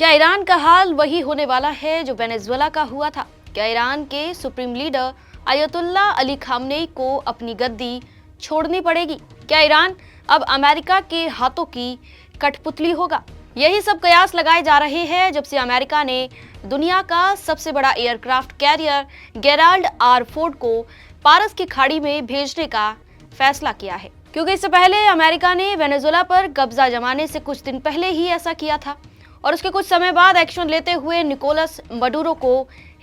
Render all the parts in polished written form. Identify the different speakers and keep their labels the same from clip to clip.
Speaker 1: क्या ईरान का हाल वही होने वाला है जो वेनेजुएला का हुआ था? क्या ईरान के सुप्रीम लीडर अयतुल्ला अली खामनेई को अपनी गद्दी छोड़नी पड़ेगी? क्या ईरान अब अमेरिका के हाथों की कठपुतली होगा? यही सब कयास लगाए जा रहे हैं जब से अमेरिका ने दुनिया का सबसे बड़ा aircraft carrier Gerald R Ford को पारस की खाड़ी में भेजने का फैसला किया है। क्योंकि इससे पहले अमेरिका ने वेनेजुएला पर कब्जा जमाने से कुछ दिन पहले ही ऐसा किया था और उसके कुछ समय बाद एक्शन लेते हुए निकोलस मडुरो को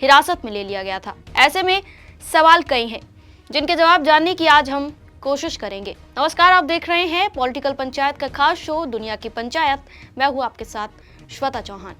Speaker 1: हिरासत में ले लिया गया था। ऐसे में सवाल कई हैं जिनके जवाब जानने की आज हम कोशिश करेंगे। नमस्कार, आप देख रहे हैं पॉलिटिकल पंचायत का खास शो दुनिया की पंचायत। मैं हूं आपके साथ श्वेता चौहान।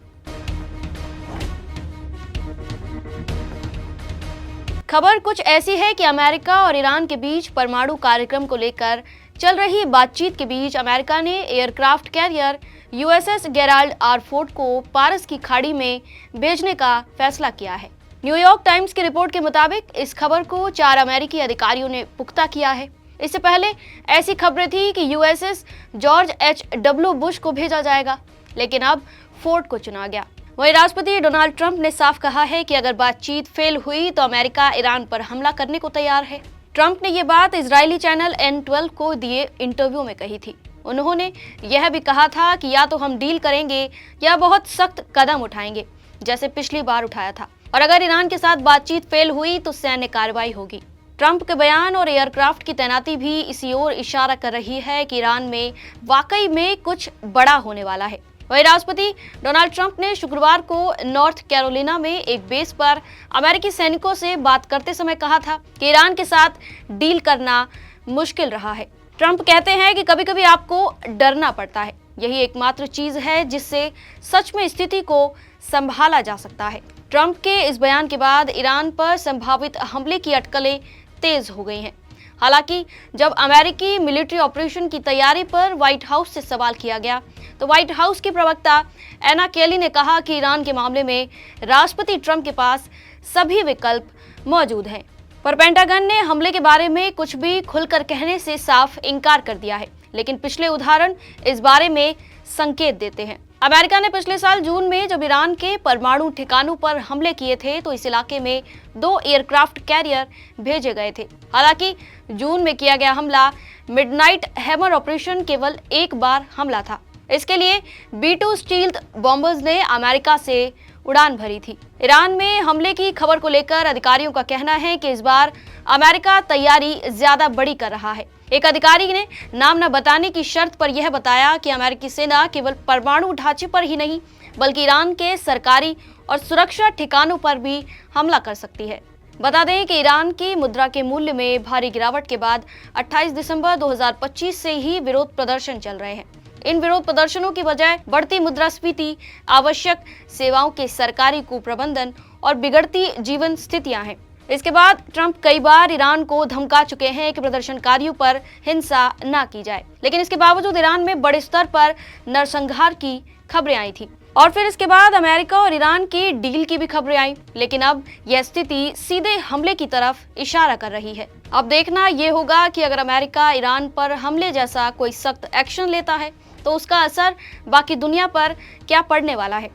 Speaker 1: खबर कुछ ऐसी है कि अमेरिका और ईरान के बीच परमाणु कार्यक्रम को लेकर चल रही बातचीत के बीच अमेरिका ने aircraft carrier USS Gerald R Ford को पारस की खाड़ी में भेजने का फैसला किया है। न्यूयॉर्क टाइम्स की रिपोर्ट के मुताबिक इस खबर को 4 अमेरिकी अधिकारियों ने पुख्ता किया है। इससे पहले ऐसी खबरें थी कि यूएसएस जॉर्ज H.W. बुश को भेजा जाएगा, लेकिन अब फोर्ड को चुना गया। वहीं राष्ट्रपति डोनाल्ड ट्रंप ने साफ कहा है कि अगर बातचीत फेल हुई तो अमेरिका ईरान पर हमला करने को तैयार है। ट्रंप ने ये बात इजरायली चैनल N12 को दिए इंटरव्यू में कही थी। उन्होंने यह भी कहा था कि या तो हम डील करेंगे या बहुत सख्त कदम उठाएंगे, जैसे पिछली बार उठाया था, और अगर ईरान के साथ बातचीत फेल हुई तो सैन्य कार्रवाई होगी। ट्रंप के बयान और एयरक्राफ्ट की तैनाती भी इसी ओर इशारा कर रही है कि ईरान में वाकई में कुछ बड़ा होने वाला है। वहीं राष्ट्रपति डोनाल्ड ट्रंप ने शुक्रवार को नॉर्थ कैरोलिना में एक बेस पर अमेरिकी सैनिकों से बात करते समय कहा था कि ईरान के साथ डील करना मुश्किल रहा है। ट्रंप कहते हैं कि कभी कभी आपको डरना पड़ता है, यही एकमात्र चीज है जिससे सच में स्थिति को संभाला जा सकता है। ट्रंप के इस बयान के बाद ईरान पर संभावित हमले की अटकलें तेज हो गई हैं। हालांकि जब अमेरिकी मिलिट्री ऑपरेशन की तैयारी पर व्हाइट हाउस से सवाल किया गया तो व्हाइट हाउस की प्रवक्ता एना केली ने कहा कि ईरान के मामले में राष्ट्रपति ट्रंप के पास सभी विकल्प मौजूद हैं, पर पेंटागन ने हमले के बारे में कुछ भी खुलकर कहने से साफ इनकार कर दिया है। लेकिन पिछले उदाहरण इस बारे में संकेत देते हैं। अमेरिका ने पिछले साल जून में जब ईरान के परमाणु ठिकानों पर हमले किए थे तो इस इलाके में 2 एयरक्राफ्ट कैरियर भेजे गए थे। हालांकि जून में किया गया हमला मिडनाइट हैमर ऑपरेशन केवल एक बार हमला था। इसके लिए B-2 स्टील्थ बॉम्बर्स ने अमेरिका से उड़ान भरी थी। ईरान में हमले की खबर को लेकर अधिकारियों का कहना है कि इस बार अमेरिका तैयारी ज्यादा बड़ी कर रहा है। एक अधिकारी ने नाम न बताने की शर्त पर यह बताया कि अमेरिकी सेना केवल परमाणु ढांचे पर ही नहीं बल्कि ईरान के सरकारी और सुरक्षा ठिकानों पर भी हमला कर सकती है। बता दें कि ईरान की मुद्रा के मूल्य में भारी गिरावट के बाद 28 दिसंबर 2025 से ही विरोध प्रदर्शन चल रहे हैं। इन विरोध प्रदर्शनों की वजह बढ़ती मुद्रास्फीति, आवश्यक सेवाओं के सरकारी कुप्रबंधन और बिगड़ती जीवन स्थितियां हैं। इसके बाद ट्रंप कई बार ईरान को धमका चुके हैं कि प्रदर्शनकारियों पर हिंसा न की जाए, लेकिन इसके बावजूद ईरान में बड़े स्तर पर नरसंहार की खबरें आई थी और फिर इसके बाद अमेरिका और ईरान की डील की भी खबरें आई। लेकिन अब यह स्थिति सीधे हमले की तरफ इशारा कर रही है। अब देखना यह होगा कि अगर अमेरिका ईरान पर हमले जैसा कोई सख्त एक्शन लेता है तो उसका असर बाकी दुनिया पर क्या पड़ने वाला है,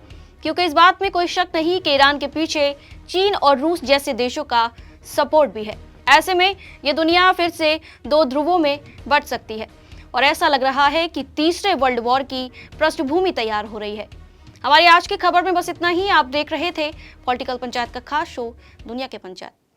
Speaker 1: क्योंकि इस बात में कोई शक नहीं कि ईरान के पीछे चीन और रूस जैसे देशों का सपोर्ट भी है। ऐसे में ये दुनिया फिर से 2 ध्रुवों में बंट सकती है और ऐसा लग रहा है कि तीसरे वर्ल्ड वॉर की पृष्ठभूमि तैयार हो रही है। हमारी आज की खबर में बस इतना ही। आप देख रहे थे पॉलिटिकल पंचायत का खास शो दुनिया के पंचायत।